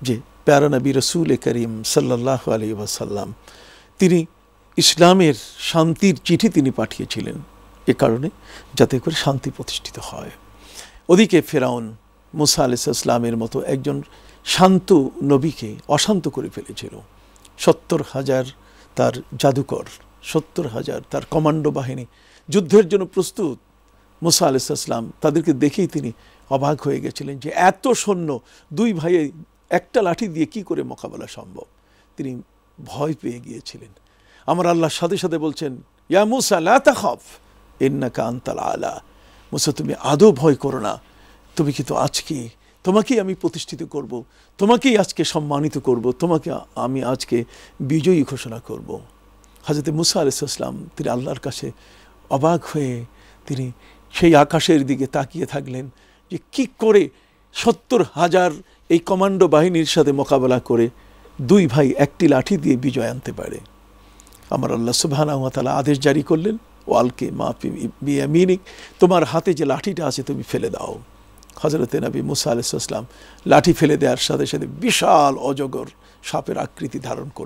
যে প্যারা নবী রসুল করিম সাল্লাল্লাহু আলাইহি ওয়াসাল্লাম তিনি ইসলামের শান্তির চিঠি তিনি পাঠিয়েছিলেন এ কারণে যাতে করে শান্তি প্রতিষ্ঠিত হয়। ওদিকে ফেরাউন মুসা আলাইহিস সালামের মতো একজন শান্ত নবীকে অশান্ত করে ফেলেছিল। 70,000 তার জাদুকর, 70,000 তার কমান্ডো বাহিনী যুদ্ধের জন্য প্রস্তুত। মুসা আলাইহিস সালাম তাদেরকে দেখেই তিনি অবাক হয়ে গেছিলেন যে এত সৈন্য দুই ভাইয়ে একটা লাঠি দিয়ে কি করে মোকাবেলা সম্ভব। তিনি ভয় পেয়ে গিয়েছিলেন। আমার আল্লাহ সাথে সাথে বলছেন, ইয়া মুসা লা তাখাফ ইন্নাকা আনতাল আলা। মুসা তুমি আদৌ ভয় করো না, তুমি কিন্তু আজকে তোমাকেই আমি প্রতিষ্ঠিত করব, তোমাকেই আজকে সম্মানিত করব, তোমাকে আমি আজকে বিজয়ী ঘোষণা করব। হযরত মুসা আলাইহিস সালাম তিনি আল্লাহর কাছে অবাক হয়ে তিনি সেই আকাশের দিকে তাকিয়ে থাকলেন যে কি করে 70,000 এই কমান্ডো বাহিনীর সাথে মোকাবেলা করে দুই ভাই একটি লাঠি দিয়ে বিজয় আনতে পারে। আমার আল্লাহ সুবহানাহু ওয়া তাআলা আদেশ জারি করলেন, ওয়ালকি মা বিয়ামিনিক, তোমার হাতে যে লাঠিটা আছে তুমি ফেলে দাও। হযরত নবী মুসা আলাইহিস সালাম লাঠি ফেলে দেওয়ার সাথে সাথে বিশাল অজগর সাপের আকৃতি ধারণ করলেন।